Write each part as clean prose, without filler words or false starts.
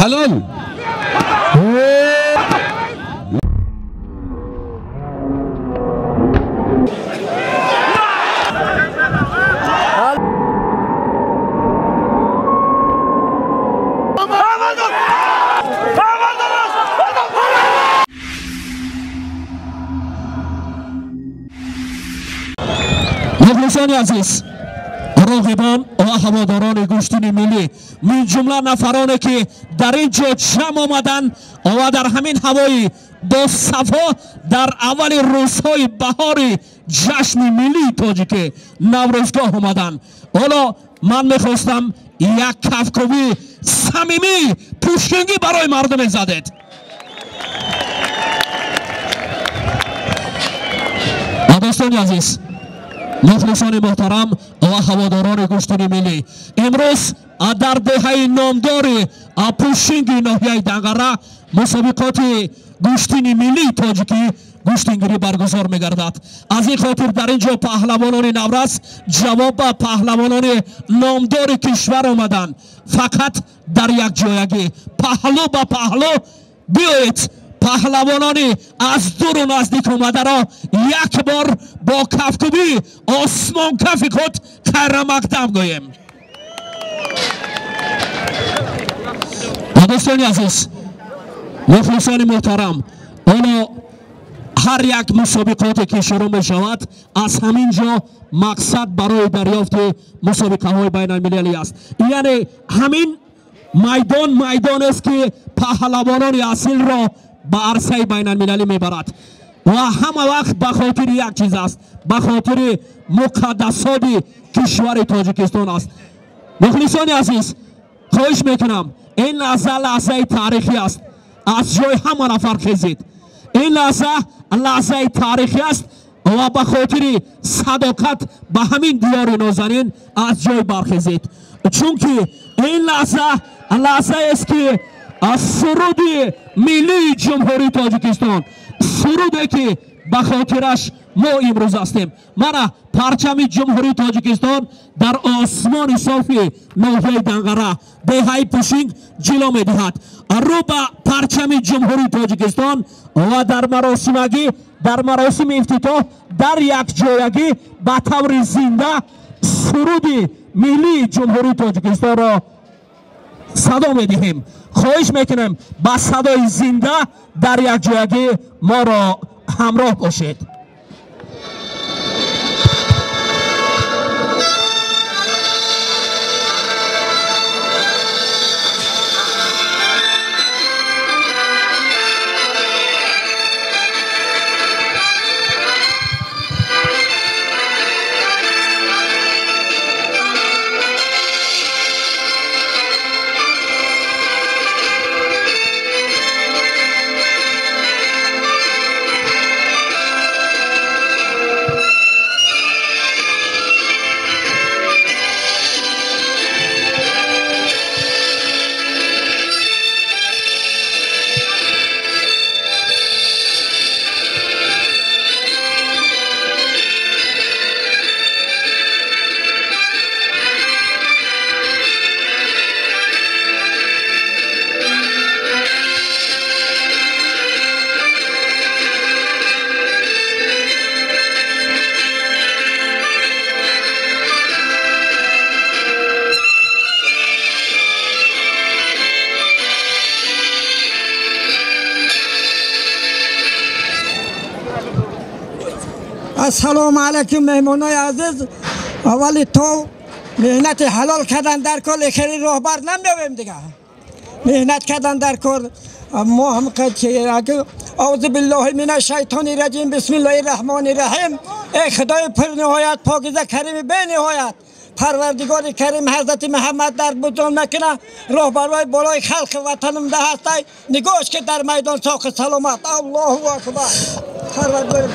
halol. مخلصان عزیز، راغبان و هواداران گوشتین ملی من جمله نفرانی که در اینجا جمع آمدن و در همین هوای با صفا در اول روزهای بهار جشن ملی تاجیک نوروزگاه آمدن. حالا من میخواستم یک کفکوی صمیمی پوشکنگی برای مردم زدید. دوستان عزیز، مخلصان محترم و هواداران گوشتین ملی، امروز در دهه نامدار پوشینگ ناحیه دنگره مسابقات گوشتین ملی تاجیکی گوشتینگیری برگزار میگردد. از این خاطر در اینجا پهلوانان نورس جواب به پهلوانان نامدار کشور آمدن. فقط در یک جایگی پهلو به پهلو بیایید پهلوانانی از دور و نزدیک آمده را یک بار با کفکوبی آسمان کفی خود خیر مقدم گوییم. دوستان عزیز، مخلصان محترم، حالا هر یک مسابقاتی که شروع می شود از همین جا مقصد برای دریافت مسابقه های بین المللی است. یعنی همین میدان است که پهلوانان اصیل را به عرصه بین المللی میبرد و همه وقت به خاطر یک چیز است، به خاطر مقدسات کشور تاجیکستان است. مخلصان عزیز، خواهش میکنم این لحظه تاریخی است، از جای همه نفر خیزید. این لحظه تاریخی است و به خاطر صداقت به همین دیار نازنین از جای برخیزید، چون که این لحظه است که از سرود ملی جمهوری تاجیکستان، سرودی که به خاطرش ما امروز هستیم. من پرچم جمهوری تاجیکستان در آسمان صافی ناحیه دنگره دهه پوشینگ جلو میدهد. رو به پرچم جمهوری تاجیکستان و در مراسم افتتاح در یک جایگی به طور زنده سرود ملی جمهوری تاجیکستان را صدا میدهیم. خواهش میکنم با صدای زنده در یک جایگی ما را همراه باشید. السلام علیکم مهمانای عزیز. اولی تو مهنت حلال کردن در کار اخری راهبر نمیایم دیگه. مهنت کردن در کار ما هم اگه اعوذ بالله من الشیطان الرجیم بسم الله الرحمن الرحیم. ای خدای پر نهایت پاکیزه کریم به نهایت، پروردگار کریم حضرت محمد در بزرگ نکنه راهبرای بالای خلق وطنم ده هستی نگاهش که در میدان ساخت سلامت. الله اکبر. پروردگار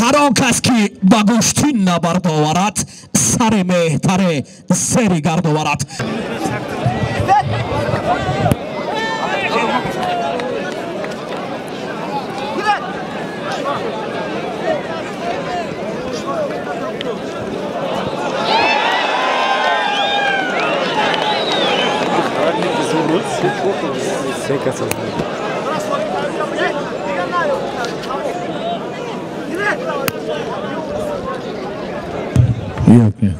هر آن کس که به گوشتین نبرد آورد سر مهتر زیر گرد آورد. Yok yok.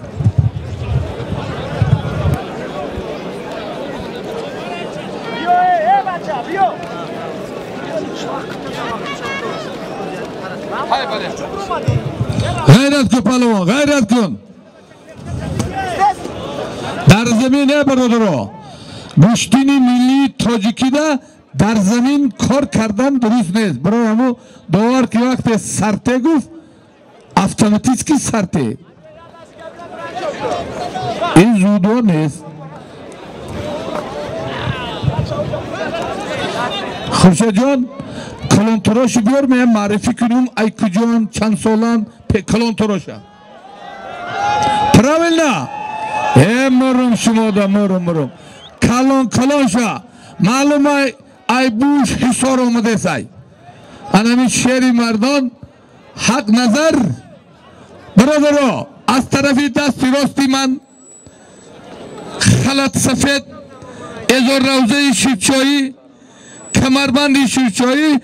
Gayret kın palava, gayret kın. Dar zemine barodaro. Guştini milli Tojikida dar zemin kor kardan durust nez. Bro hamu dovar ki vakti sarte guf avtomatik sarte. این زودو نیست خورشید جان کلان تراش بیار من معرفی کنیم ایکو جان چند سالان به کلان تراشا پراول نه مرم شما دا مرم کلان شا معلوم ای بوش حسار آمده سای انمی شهری مردان حق نظر برادرها از طرفی دستی راستی من خلط سفید ازور روزه شیرچایی کمربند شیرچایی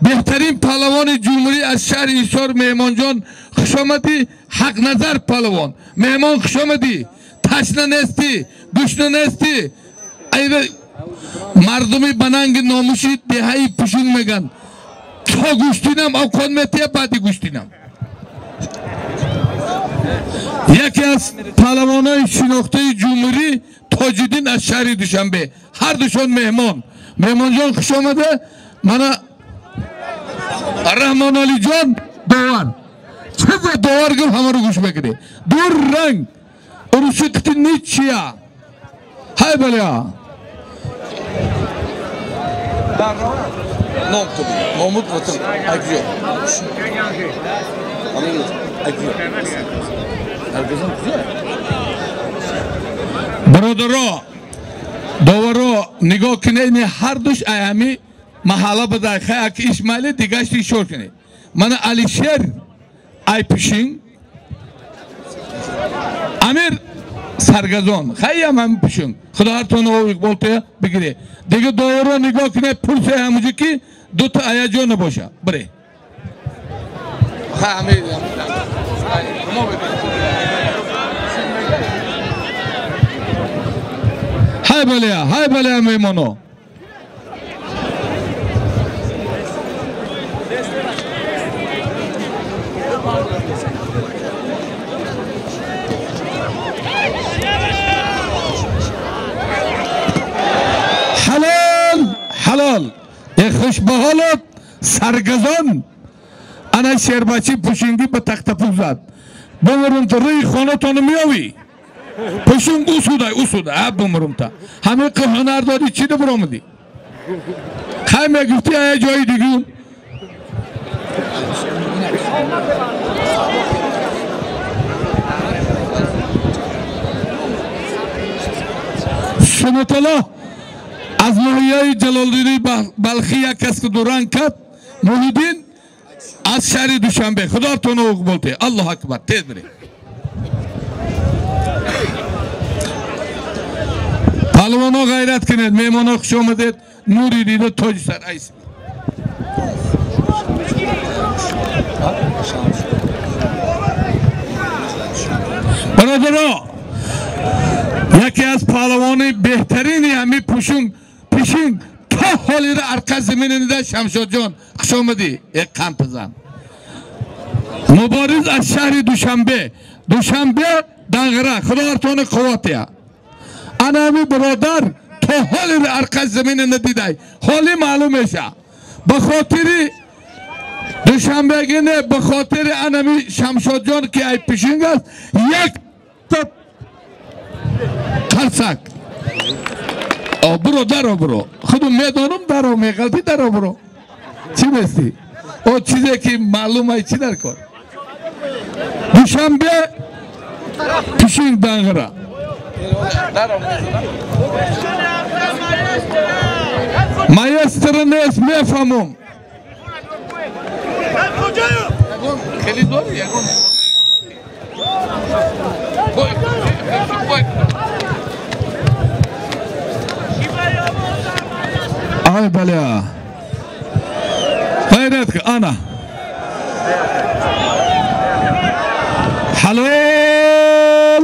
بهترین پهلوان جمهوری از شهر ایسار مهمان جان خوش آمدی حق نظر پهلوان مهمان خوش آمدی تشنه نیستی گشنه نیستی مردمی بنانگ ناموشی دهایی پشنگ میگن تا گشتینم او کنمتیه بعدی گشتینم یکی از پهلوانای شناخته جمهوری تاجدین از شهر دوشنبه هر دوشان مهمان جان خوش آمده من رحمان علی جان دوار چیز دوار گفت همه رو گوش بکنه دور رنگ اروشی کتی نیچ چیا های بلیا نام تو محمود وطن اگیو برادرها دوارو نگاه کنه این هر دوش ایامی محله بدای خیلی که اسماعیلی دیگهشتی شور کنه من علی شیر ای پیشین امیر سرگزان خیلی هم پیشین خدا هر تونه او بولته بگیره دیگه دوارو نگاه کنه پرسه همونجا که دوتا ایاجو نباشه بره خیلی امیر های بله میمانو حلال خوش به حالت سرگزان انا شیربچی پوشنگی به تخت پوک زد بمرم تا روی خانه تانو میاوی پشنگ اوسوده بمرم تا همه که هنر داری چی ده برامدی خیمه گفتی ای جایی دیگون سنتالله از ناحیه جلالدین بلخی یک کس که دوران کرد محیدین از شهر دوشنبه خدا تونه او بولته الله اکبر تیز بره پهلوانا غیرت کنید میمانا خوش آمدید نوری دیده تاج سر ایس برادرها یکی از پهلوان بهترینی همی پیشین تا حالی را ارکا زمین نیده شمشاد جان خوش آمدی یک قند بزن مبارز از شهر دوشنبه دنگره خدا ارتان قواتیه انا همی برادر تا حالی را ارکا زمین ندیده حالی معلوم میشه بخاطری دوشنبه گینه بخاطر انمی شمشاد جان که ای پیشینگ است یک قرصک برو درو برو خودم میدانم درو میغلطی درو برو چی میستی؟ او چیزی که معلوم های چی در کن دوشنبه پیشینگ دنگره مایستر نیست میفهمم خیلی دوری یکون بای های بله غیرت که انا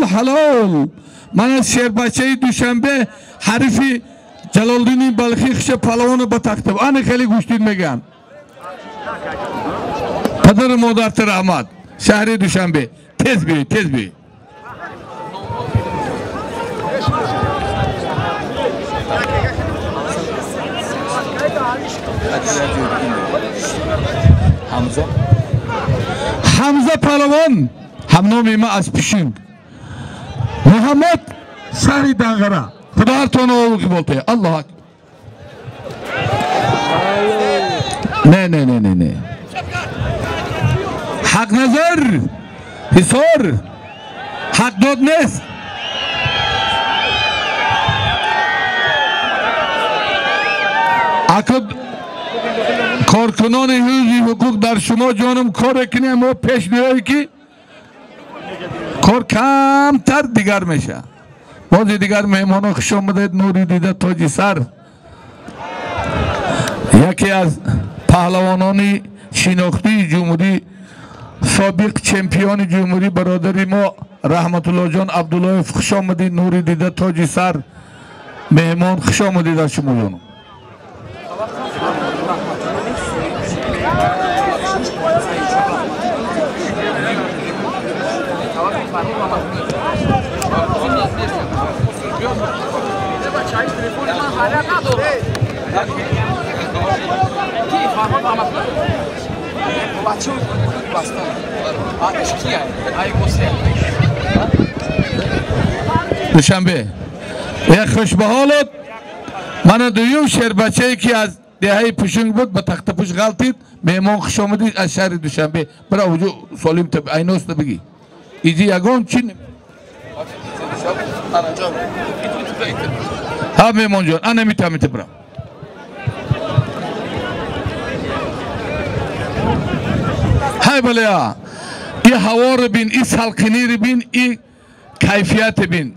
حلال من از شیربچه دوشنبه حریفی جلالدین بلخی خش پهلوان با تختم آن خیلی گوشتین میگن پدر مادر رحمت شهر دوشنبه تیز بی حمزه پهلوان همنامی ما از پیشین محمد شهر دنگره خدا هر تونه اوکی بولته الله حق نه حق نظر حسار حق داد نیست اکد کارکنان حوزه حقوق در شما جانم کار کنیم اما پیش نیایی که کار کمتر دیگر میشه بازی دیگر مهمان خوش آمدید نوری دیده تاج سر یکی از پهلوانان شناختی جمهوری سابق چمپیون جمهوری برادری ما رحمت الله جان عبدالله خوش آمدید نوری دیده تاج سر مهمان خوش آمدید از شما جانم دوشنبه یک خوش به حالت من دویم شهر بچه ای که از دهه پوشنگ بود به تخت پوش غلطید مهمان خوش آمدید از شهر دوشنبه برای وجود سالیم طب ایناست بگی ایجی یگان چی ها مهمان جان انا میتامیت برام های بله ها این هوا رو بین این سلقینی رو بین این کیفیت بین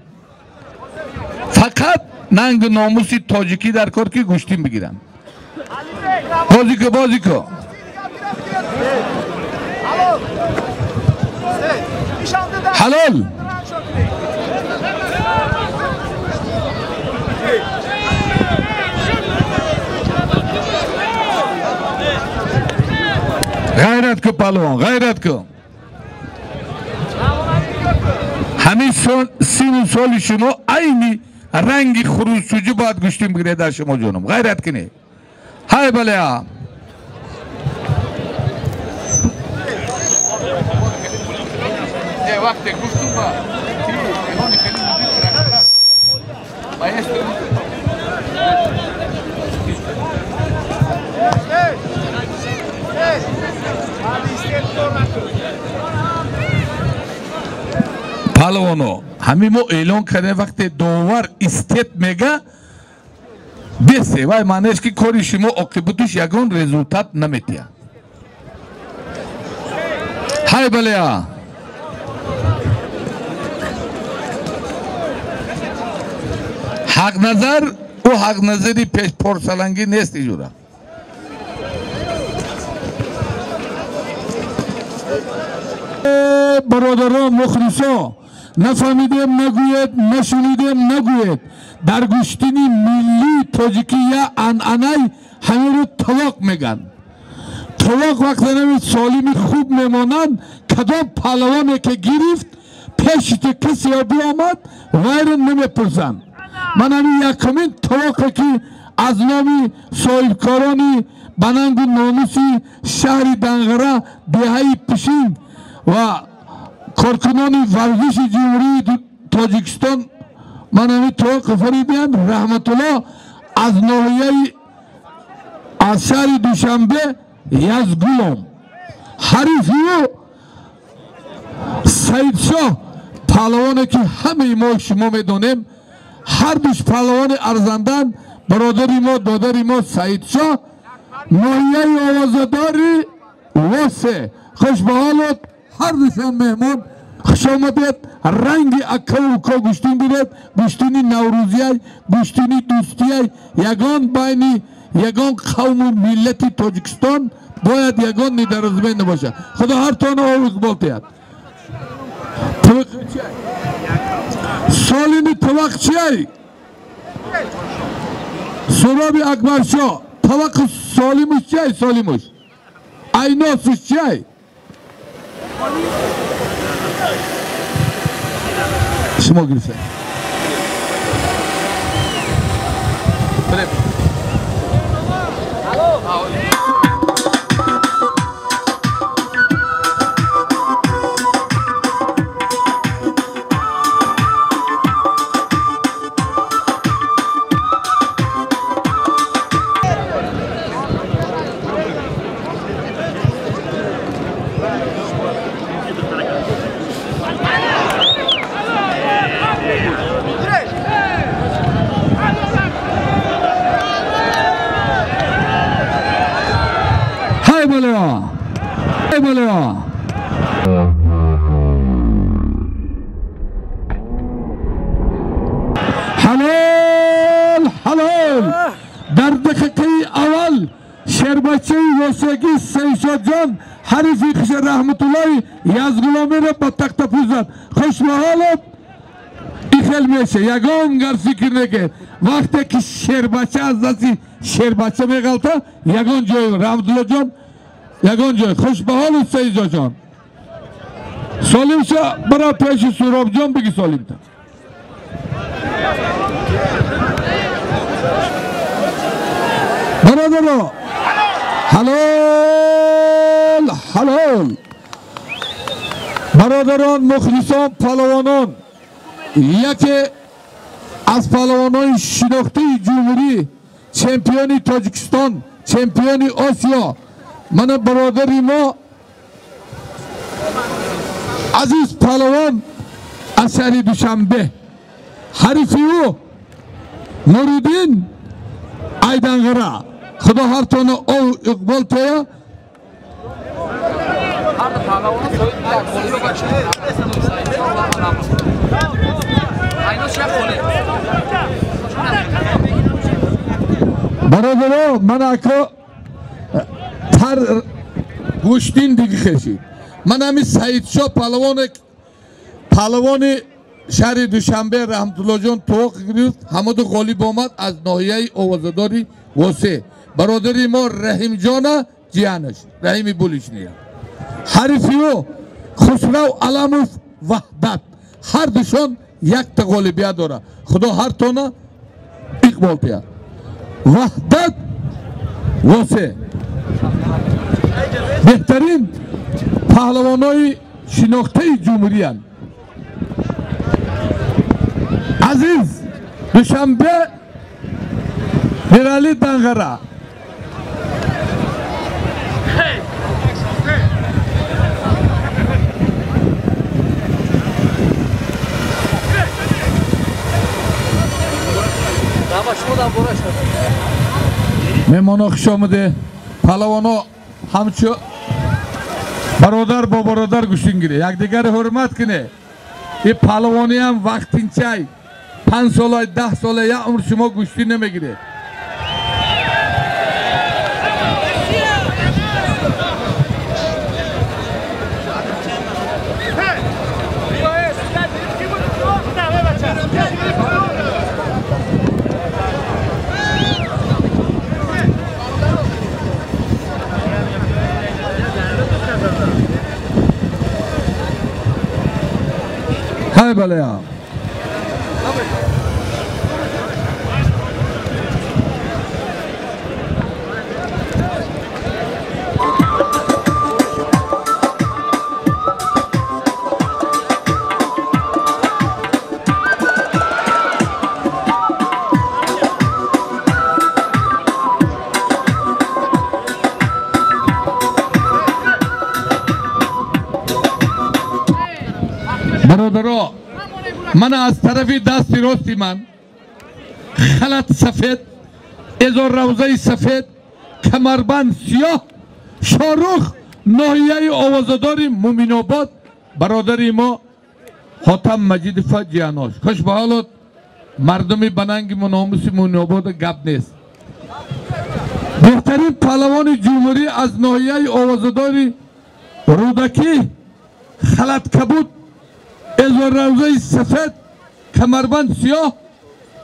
فقط ننگ ناموسی تاجیکی در کار که گوشتیم بگیرن بازی که حلال غیرت که پهلوان غیرت که همین سین و سال شما اینی رنگی خروشوجی باید گوشتیم بگیره در شما جانم غیرت کنه های بله ها وقت گفتم با ایرانی خیلی مدید کرده بایست پهلوانو همین ما اعلان کرده وقت داور استیت میگه بسه وای معنیش که کاری شما عاقبتش یگان رزولتات نمیتیه های بله ها حق نظر او حق نظری پیش پرسلنگی نیست جورا برادران مخلصا نفهمیدیم نگوید نشنیدیم نگوید در گوشتنی ملی تاجیکی یا انعنی همین رو طلاق میگن طلاق وقت نمید سالمی خوب میمانند کدام پهلوانی که گرفت پیشت کسی آبی آمد غیر نمیپرسن من همین یکمین طلاقی که از نامی صاحبکارانی بننگ و ناموسی شهر دنگره دهه پیشین و کارکنان ورزش جمهوری تاجیکستان من همین طلاق فریدین رحمت الله از ناحیه از شهر دوشنبه یزگولم حریفی سید شاه پهلوانی که همه ما شما میدانیم هر دوش پهلوان ارزندن برادری ما دادری ما سید شاه ناحیه آوازداری واسه خوش به حالت هر دوشان مهمان خوش آمدید رنگ اکا و اکا گوشتین بیرد گوشتینی نوروزی های گوشتینی دوستی های یگان بینی یگان قوم و ملت تاجیکستان باید یگان ندارزمین باشه. خدا هر تانه آوز بولتید. سالین توقع چیه؟ سرابی اکبر شاه توقع سالیمش چیه؟ سالیمش ایناسش چیه؟ شما گرسه حلال در دقیقه اول شربچه واسگی سیشاد جان حریفی خش رحمت الله یزغلامی را با تخت پوزد خوش به حالت ایخل میشه یگان گر فکر نکه وقتی که شربچه از دستی شربچه میگلتا یگان جای رحمت الله جان یگان جای خوش به حالت سیشاد جان سالیم شا برای پیش سراب جان بگی سالیم تا برادرو حلال برادران مخلصان پهلوانان یکی از پهلوانان شناخته جمهوری چمپیون تاجیکستان چمپیون آسیا من برادری ما عزیز پهلوان از شهر دوشنبه حریفی او نوردین ایدنغرا خدا هر تانه او اقبال تایا برادرو من اکا تر گوشتین دیگه خشید من همی سعید شاه پهلوان شهر دوشنبه رحمت الله جان توق گرفت حمد غالب آمد از ناحیه آوازداری واسه برادری ما رحیم جان جیانش رحیمی بولیش نیا حریفی او خسرو علم وحدت هر دوشان یک تا غالبیت داره خدا هر تانه اقبال تیا وحدت واسه بهترین پهلوانای شناخته جمهوری هستند عزیز دوشنبه میرالی دنگره مهمانا خوش آمده پهلوانا همچو برادر با برادر گوشتین گیره یک دیگر حرمت کنه این پهلوانی هم وقتین چای 5 ساله 10 ساله یا عمر شما گوشتی نمیگیره های بله ها برادرها من از طرفی دست راستی من خلط سفید ازار روزه سفید کمربند سیاه شاروخ ناحیه آوازداری مومین آباد برادری ما حاتم مجید فجیاناش خوش به حالت مردمی بننگی مناموسی مومین آباد گپ نیست بهترین پهلوان جمهوری از ناحیه آوازداری رودکی خلط کبود ازور روزه سفید کمربند سیاه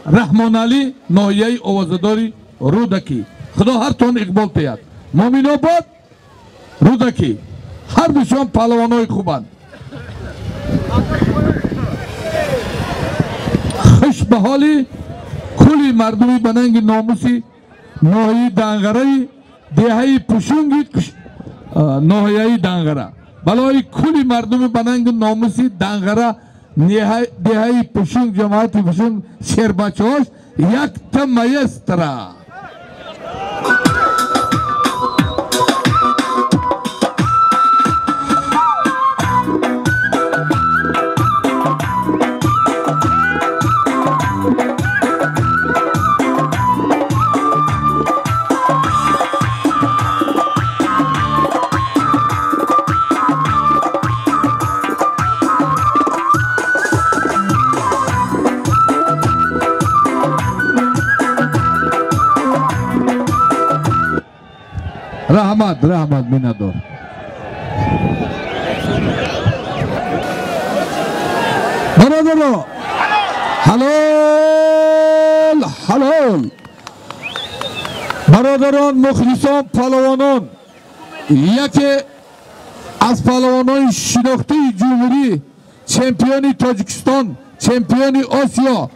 رحمان علی ناحیه آوازداری رودکی خدا هر تون اقبال تید مومن آباد رودکی هر دوشان پهلوان های خوبند خوش به حالی کلی مردمی بننگ ناموسی ناحیه دنگره دهه پشونگی ناحیه دنگره بلای کلی مردمی بننگ ناموسی دنگره دهه پشونگ جماعت پشونگ شیر بچه هاش یک تمیستره رحمت بینادار برادرو حلال برادران مخلصان پهلوانان یکی از پهلوانان شناخته جمهوری چمپیون تاجیکستان چمپیون آسیا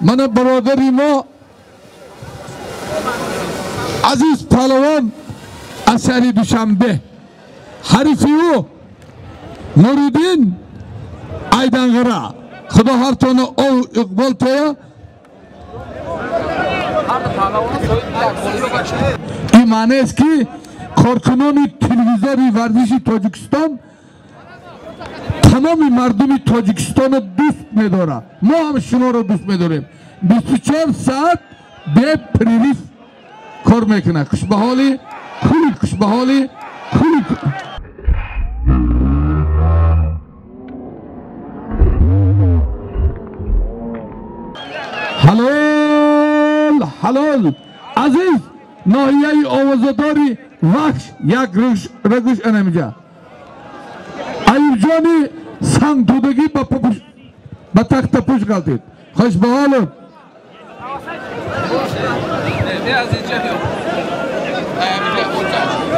من برادری ما عزیز پهلوان از شهر دوشنبه حریفی او نوردین ایدنگره خدا هر تانه او اقبال تایا این معنی است که کارکنان تلویزیونی ورزشی تاجیکستان تمام مردم تاجیکستان رو دوست می‌داره ما هم شما رو دوست می‌داریم 24 ساعت به پریلیف کار میکنه خوش به حالی خوش به حالی حلال عزیز ناحیه آوازداری وحش یک رگوش انمیجه ایوب جانی سنگ دودگی با تخت پوش گلتید خوش به حالت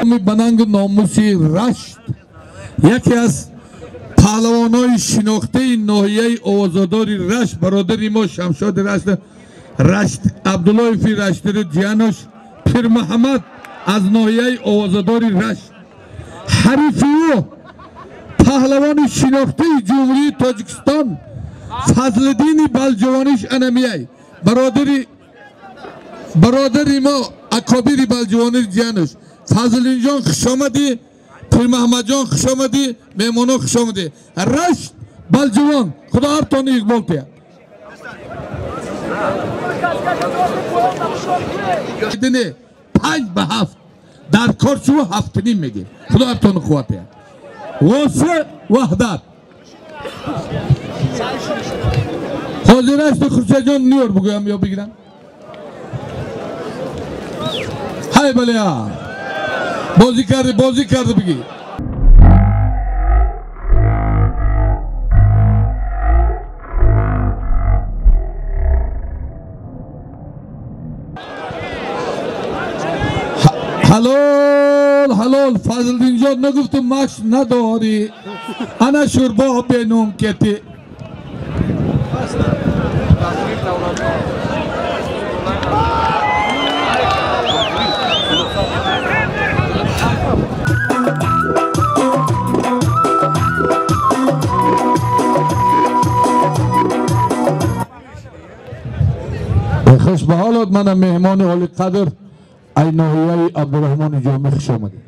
بنانگ ناموسی رشت یکی از پهلوانای شناخته ناحیه آوازداری رشت برادری ما شمشاد رشت عبدالله فی رشتری جیانش پیر محمد از ناحیه آوازداری رشت حریفی او پهلوان شناخته جمهوری تاجیکستان فضلدین بلجوانیش انمیه برادری ما اکابری بلجوانی جیانش فضلین جان خوش آمدی پیر محمد جان خوش آمدی میمانا خوش آمدی رشت بلجوان خدا هر تانی اقبال تید 5-7 در کارچو 7.5 میگه خدا هر تانی خواه تید واسه وحدت حاضر است خورشید جان نیور بگویم یا بگیرم های بله ها بازی کرده بگی حلال فضل جان نگفت ماش نداری انا شوربا بینوم کتی خوش به حالت من مهمان عالی قدر ای ناحیه عبدالرحمن جامع خوش آمدید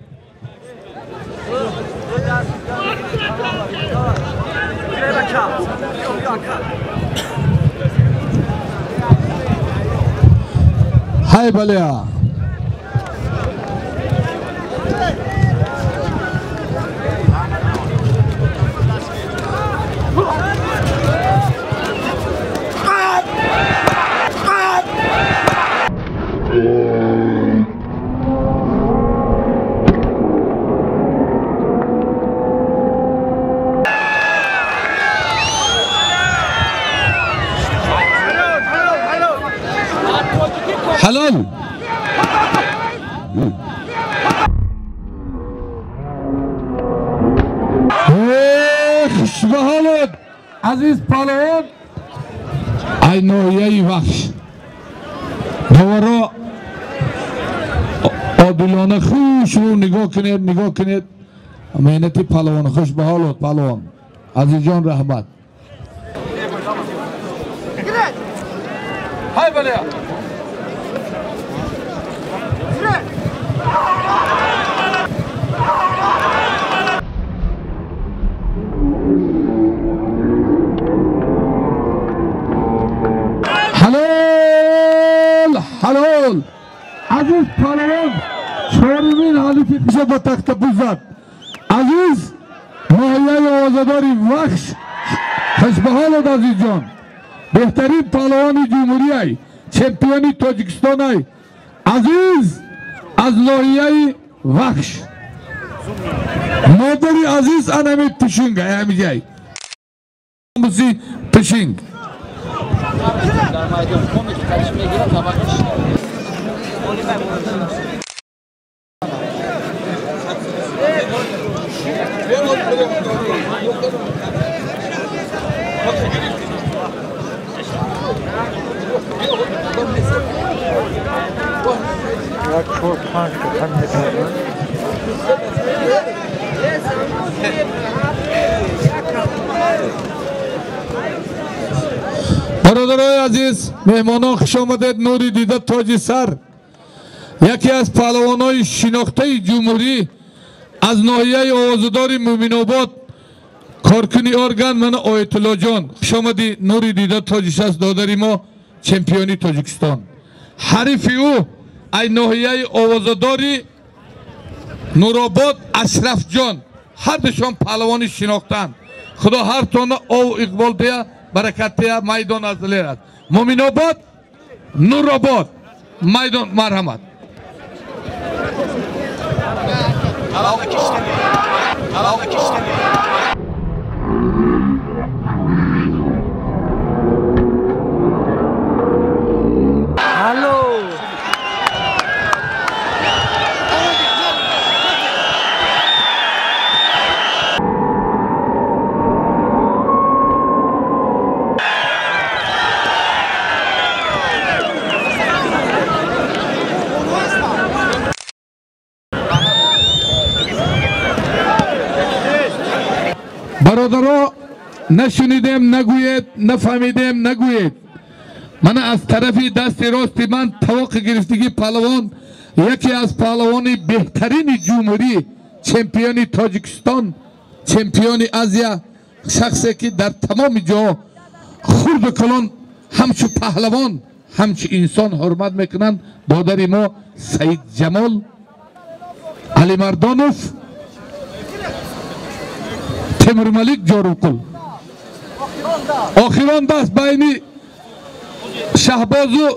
های بله حلال خوشبحالت عزیز پهلوان ای ناحیه وحش دوباره عادلانه خوش رو نگاه کنید مهنتی پهلوان خوشبحالت پهلوان عزیز جان رحمت های بله حلال عزیز پهلوان چهارمین حالیفی پیش با تخت بزد عزیز ناحیه آزاداری وحش خوشبحالت عزیز جان بهترین پهلوان جمهوری ای چمپیونی تاجیکستان ای عزیز از ناحیه وحش مادری عزیز انمی پشنگ ای همی جای موسی پشنگ برادرای عزیز مهمانان خوش آمدید نوری دیده تاج سر یکی از پهلوانای شناخته جمهوری از ناحیه آوازداری مومن آباد کارکنی ارگان من آیت الله جان خوش آمدی نوری دیده تاج سر دادری ما چمپیونی تاجیکستان حریف او ای ناحیه آوازداری نورآباد اشرف جان هر دوشان پهلوانی شناختند خدا هر تانه او اقبال دیا برکت دیا میدان از لیرد مومن آباد نورآباد میدان مرحمت برادرها نشنیدیم نگوید نفهمیدیم نگوید من از طرفی دست راست من توقع گرفتگی پهلوان یکی از پهلوان بهترین جمهوری چمپیونی تاجیکستان چمپیونی آسیا شخصی که در تمام جا خرد کلان همچو پهلوان همچو انسان حرمت میکنند برادر ما سید جمال علی مردانوف تیمور ملیک جاروبکل آخران دست بین شهبازو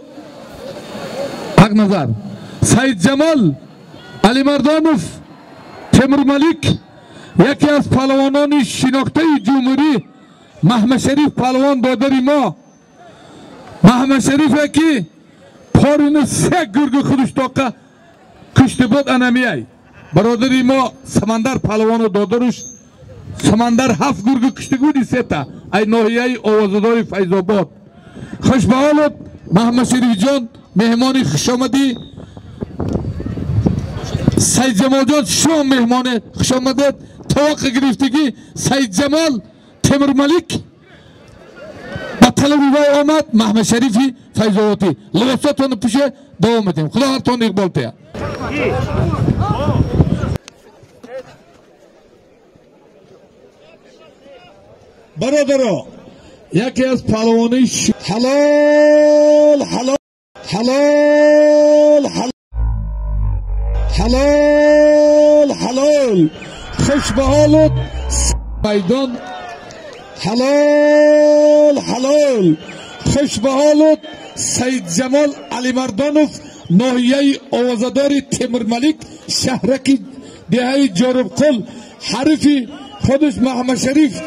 حق نظر سید جمال علی مردانوف تیمور ملیک یکی از پهلوانان شناخته جمهوری محمد شریف پهلوان برادر ما محمد شریف که پارین سه گرگ خودش تاقه کشته بود انمیه برادر ما سمندر پهلوان دادرش سمندر 7 گرگ کشته بودی سه تا ای ناحیه آوازداری فیض آباد خوش به حالت محمد شریف جان مهمانی خوش آمدی سید جمال جان شما مهمان خوش آمدید توقع گرفتگی سید جمال تیمور ملیک با طلب وی آمد محمد شریفی فیض آبادی لباساتون پوشه دوام میدیم خدا هرتون اقبال تیا برادرها یکی از پهلوانی حلال حلال حلال حلال حلال خوش به حالت میدان حلال حلال خوش به حالت سید جمال علی مردانوف ناحیه آوازداری تیمور ملیک شهرک دهه جاروبکل حریفی خودش محمد شریف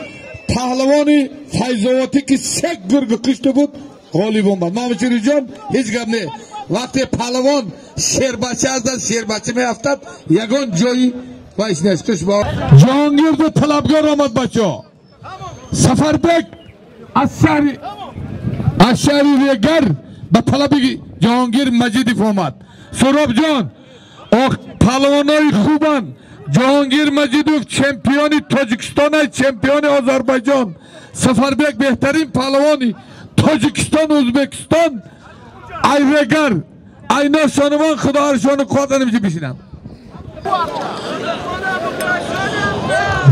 پهلوانی فیض آبادی که سه گرگ کشته بود غالب آمد محمد شریف جان هیچ گپ نه وقتی پهلوان شیربچه از شیربچه میافتد یگان جایی و اشنشکش با جهانگیر دو طلبگار آمد بچه سفربک از شهری ریگر به طلب جهانگیر مجیدیف آمد سراب جان پهلوانای خوبن جهانگیر مجیدوف چمپیون تاجیکستان چمپیون آذربایجان سفربک بهترین پهلوانی تاجیکستان ازبکستان ایرگر اینا شانوان خدا هرشان قوت نمیشه بشینم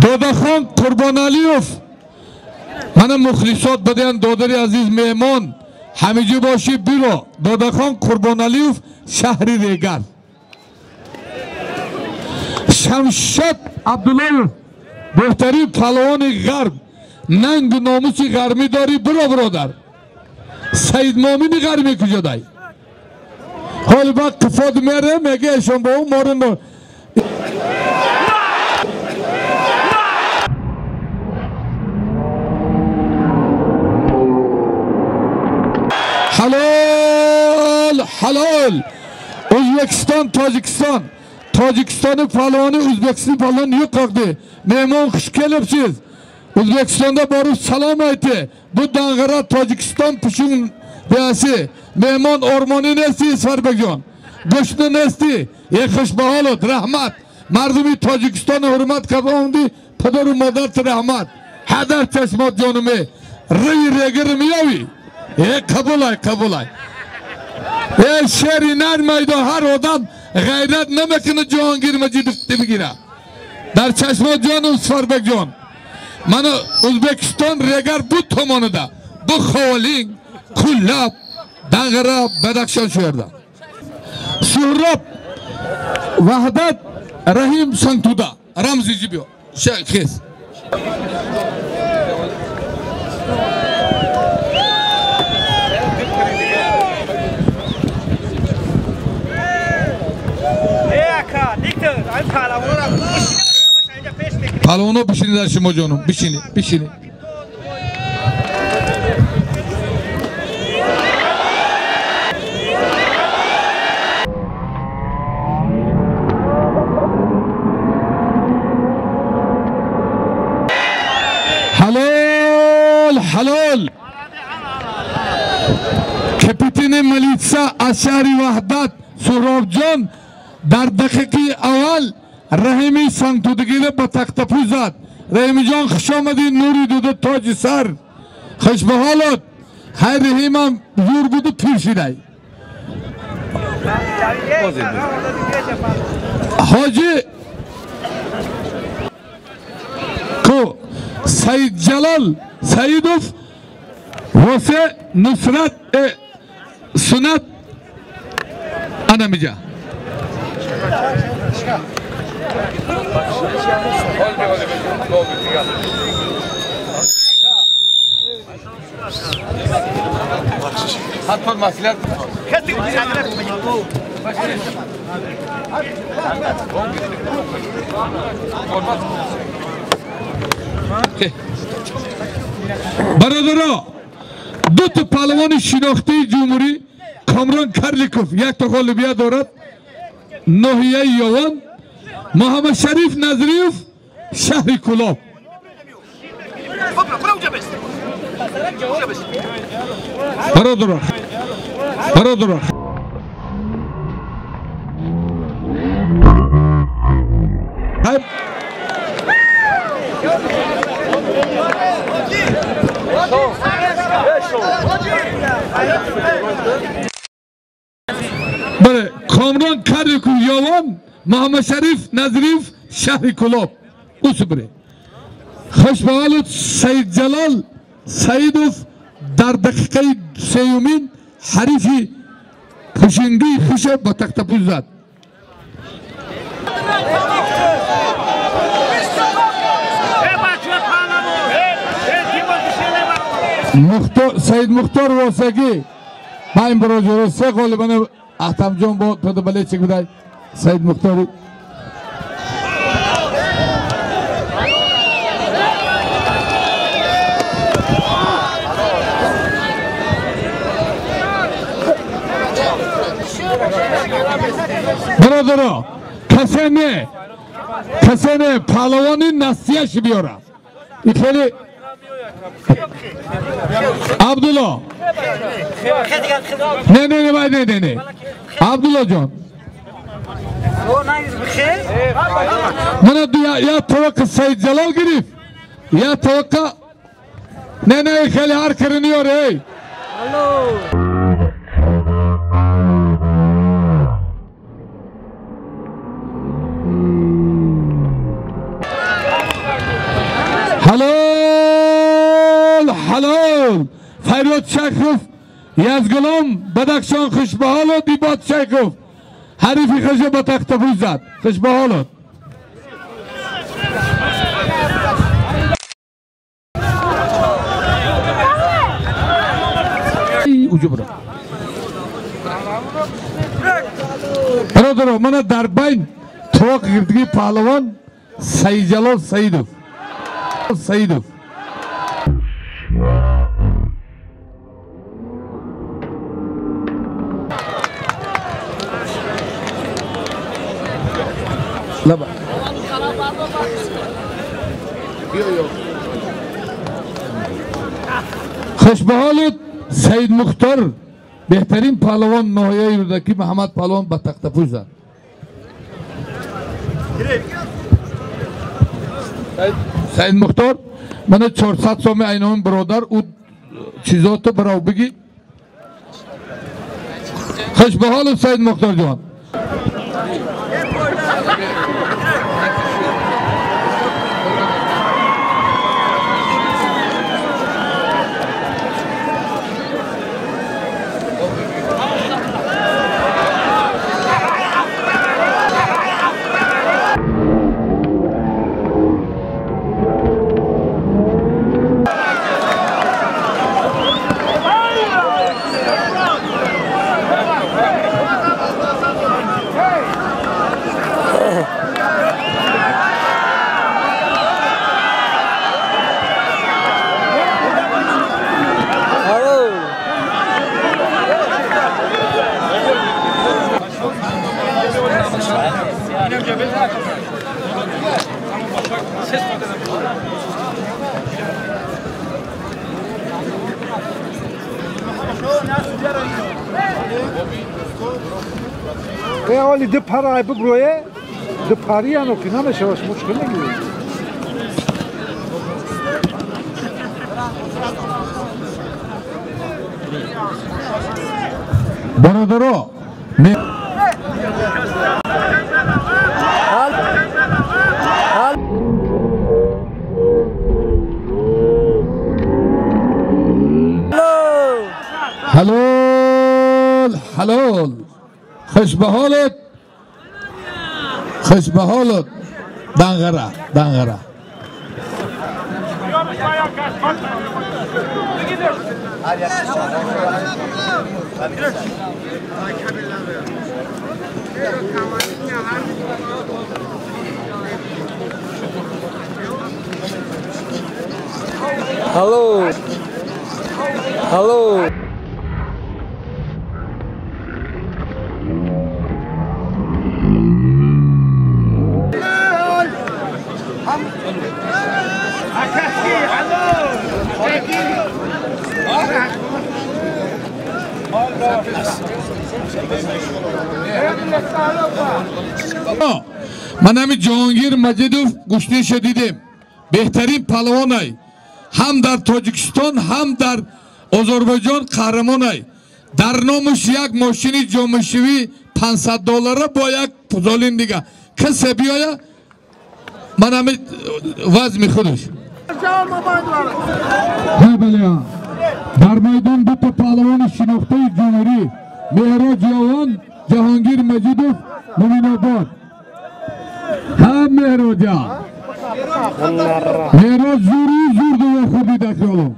دادخان قربان علیوف من مخلصات بدین دادری عزیز مهمان همیجی باشی بیرو دادخان قربان علیوف شهری ریگر شمشد عبدالله بهترین پهلوان غرب ننگ ناموس غرمی داری برو برادر سید مامین غرمی کجا دای حال وقت قفاد میره میگه اشان با اون مارن حلال حلال ازبکستان تاجیکستان پهلوانی ازبکستان پهلوان یک کاغده مهمان خوش کلبسیز ازبکستان'da barı salam etti bu dağıra Tacikistan pişin beyası mehman ormanı nesti Sarbekcan göçlü nesti yakış bahalot rahmat mardumi Tacikistan'a hürmet kazandı peder madat rahmat hadar çeşmat canımı regirim yavi kabulay şehri nermeyde her adam gayret nemekini Cihangir Mecid bigire در çeşmat canım Sarbekcan Mana Uzbekistan regar bu tomonida bu Xovaling, Kullab, Dag'ara, Badakhshan shu yerda. Suhrab, Vahdat, Rahim Santuda, Ramzi Jibiyo, Shayx. پهلوانا بشینید در شما جانم بشینید حلال کپیتن ملیتسا اشاری وحدت سهراب جان در دقیقه اول رحیمی سنگتودگیره با تختپو زد رحیمی جان خوش آمدی نوری دوده تاج سر خوش به حالت خیر رحیم هم زور بوده پیر شده حاجی کو سید جلال سیدوف واسه نصرت سنت انا میجا حتما مسئلت برادرها دو تا پهلوان شناخته جمهوری کامران کرلیکوف یک تا غالبیت دارد ناحیه یوان محمد شریف نظریوف شهر کلاب برادرها بله کامران کرلیکوف یوان محمد شریف نظریف شهر کلاب اوس بره خوش به حالت سید جلال سیدوف در دقیقه سیومین حریفی پوشنگی خوش با تختپوش زد سید مختار واسگی با این براجور سه غالبانه احتم جان با پده بله چک بدای سید مختاری برادرها کسانه پهلوانی نسیهش بیارم این خیلی عبدالله نه عبدالله جان من یا توقع سید جلال گرفت یا توقع نه خیلی هر کرنیاره ای حلال فریاد شیخوف یزگلام بدخشان خوشبحال دیبات شیخوف حریفی خشه با تختفوز زد خوشبحال برادر من در بین توق گردگی پهلوان سید جلال سیدوف لبا خوشبحالت سید مختار بهترین پهلوان ناحیه رودکی محمد پهلوان به تختفوز زد سید مختار من 400 سوم اینام برادر او چیزاتو براو بگی خوشبحالت سید مختار جان حالی ده پرای ببرویه ده پاری هنو که نمیشه باش مشکل نگیره برادرها حلال خوشبحالت دنغره Hello. من همی جهانگیر مجیدوف گشنه شدیدیم بهترین پهلوانای هم در تاجیکستان هم در آذربایجان قهرمانای در نامش یک ماشین جامشوی $500 با یک پوزالین دیگه کسی بیاید من همی وزن خودش در میدان دو تا پهلوان شناخته جمهوری مهراج یوان جهانگیر مجیدوف مومین آباد هم مهراج زور دو خوردی دکرالو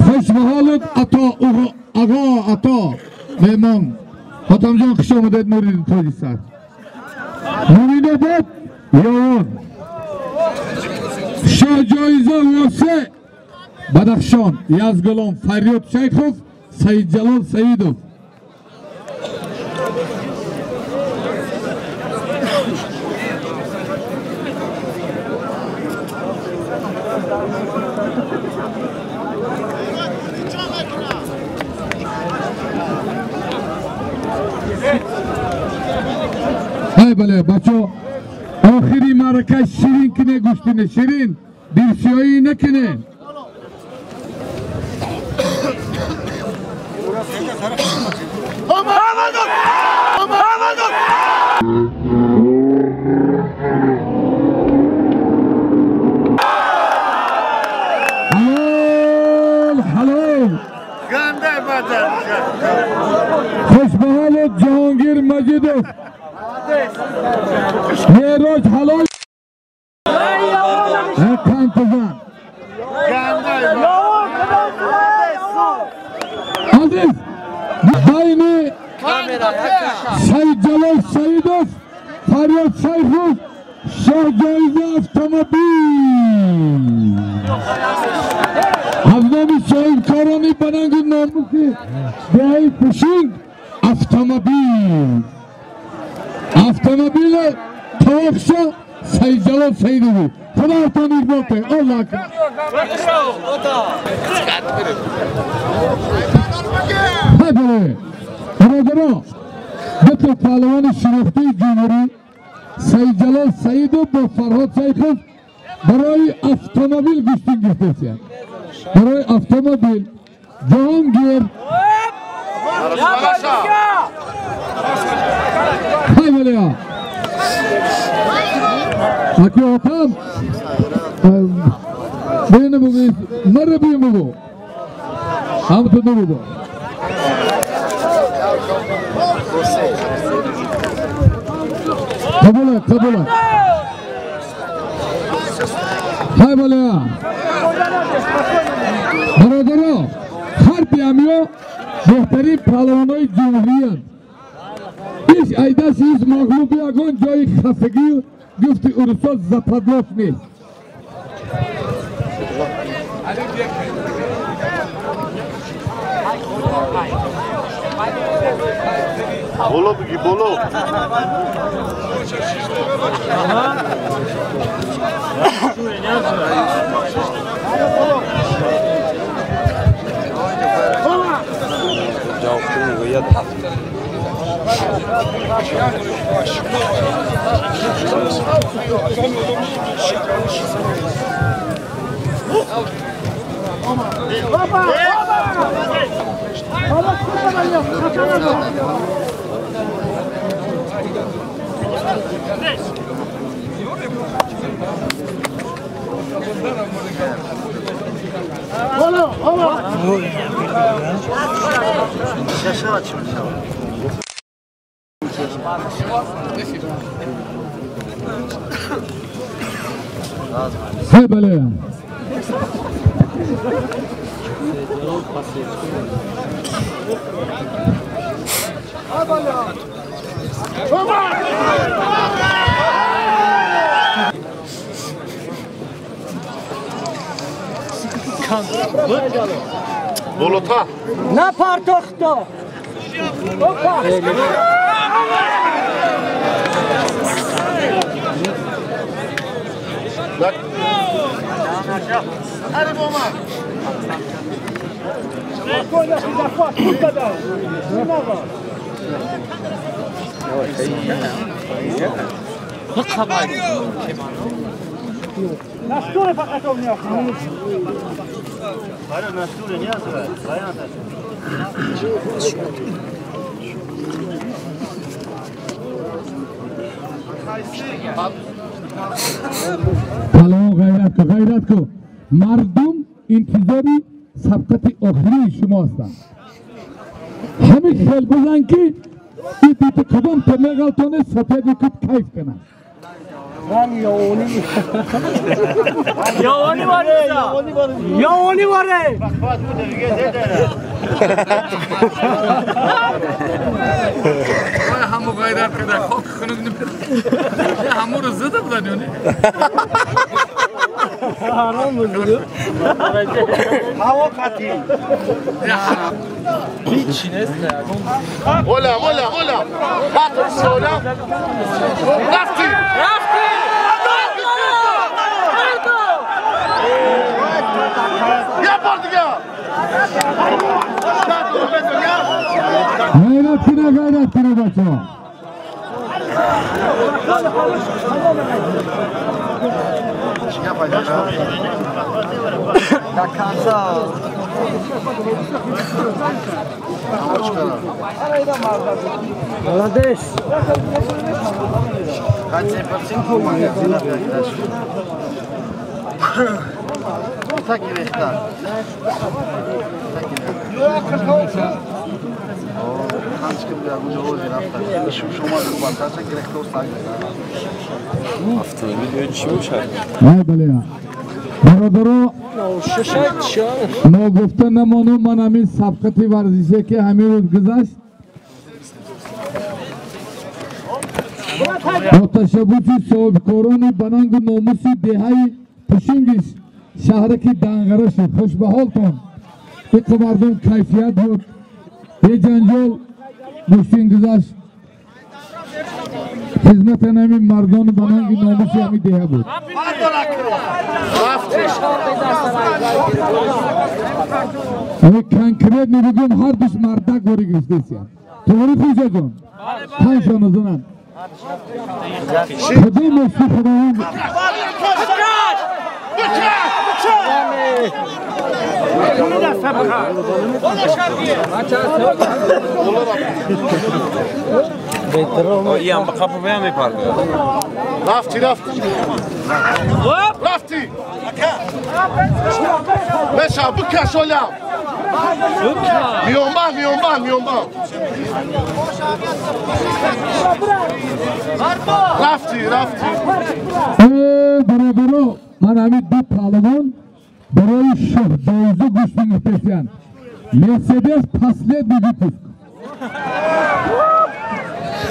خوش به حالت عطا میمان حاتم جان خوش آمدید نوری تاجی سر مومین آباد یوان شاه جایزه واسه بدخشان یزگلان فریاد شیخوف سید جلال سیدوف Hay bale bacho آخری معرکه شیرین کنه گوشتینه شیرین دیرسیایی نکنه حلال حلال خوشبحال جهانگیر مجیدوف مهراج حلال کانتزان عزیز بین سید جلال سیدوف فریاد سیفوف شاه جایزه автомобиль از نام صاحبکارانی بننگ ناموسی دهی پوشینگ автомобиль توقشا سید جلال سیدوف خدا تانیک بوده الله اکبر های بله برادران دو تا پهلوان شناخته جمهوری سید جلال سیدوف با فرهاد سیفوف برای автомобиль گشتین گرفته برای автомобиль جهانگیر های بله ها اکی آتام بینه بگوید مره بیم بگو همتون نبگو قبوله های بله ها برادرها هر بیامیا بهترین پهلوانای جمهوری هست هیچ ایدهش هیچ مغلوبی اگون جای خفگی گفتی ارسال زپادلوف نیست بولو بگی بولو های بله بولوتا نه پارتوختا هری بوما نستور فقط اون نیاز آره نستور نیاز پهلوان غیرت کو مردم انتظاری سبقت آخری شما هستند همه خیل بزن که این دیت کدام تنگلتانه سفیدی کت کیف کنن یاونی باره همو غیرت کده خاک خنوگ نبیر همو رو زده بودن یعنی هوا قطعی اولا بطر سولا رفتی یه بار دیگه غیرت کنه بچه ها Молодец. Tak gerekler. Kan çıkıp ya bu yolu bir hafta. Şu şomarı bakarsa gerekli olsa. Haftaya video düşmüş abi. نه بله برادرو ما گفته نمانو من همین سبقتی ورزشه که همین روز گذشت با تشبوچی صاحبکاران بننگ و ناموسی دهی پشنگش شهرکی دنگره شد خوش به حالتون که مردم کیفیت بود به جنجال مشتین گذشت خدمت همین مردان بننگ و ناموسی همین دهه بود همین کنکریت نبودم هر دوش مردک باری گشته سیم توری خوشه جان پنجان زنن خدا مفتی خداوند İyi ama kapı beyan yapar. Rafti. Meşa bıka şolam. Miyomban. Rafti. برادرو من همین دو پهلوان برای شهر دوزو گوش می‌پیچند مرسدس پسلت می‌گیرد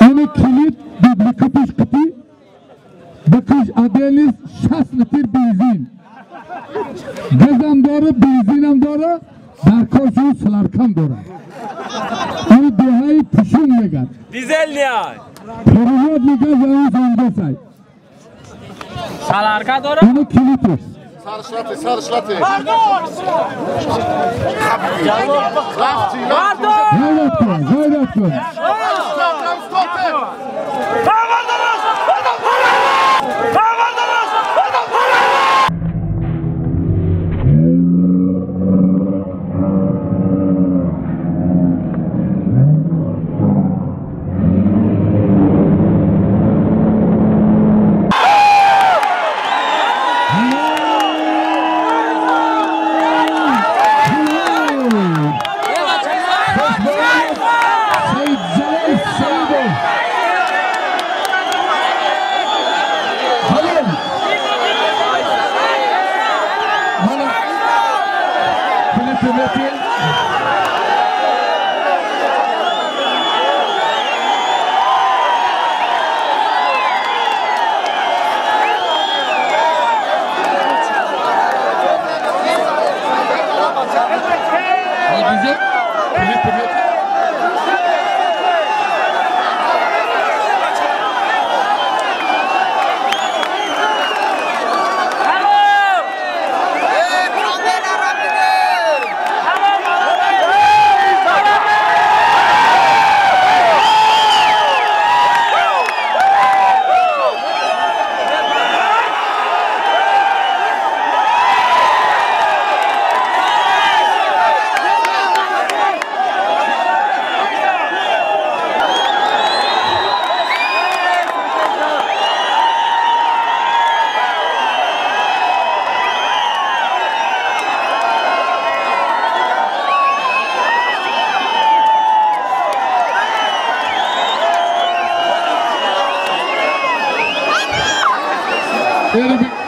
اینی کلید بیبلیکتش کتی بکش ادلیس 60 لیتر بنزین گزم داره بنزینم داره در کارشون سلارکم داره این دهایی پشون میگن Dizel niye? پروژات میگه زنی زنده سای سالارکا داره؟ اینی کلیدش Sarışlatı. Rafti. غیرت کن Very big.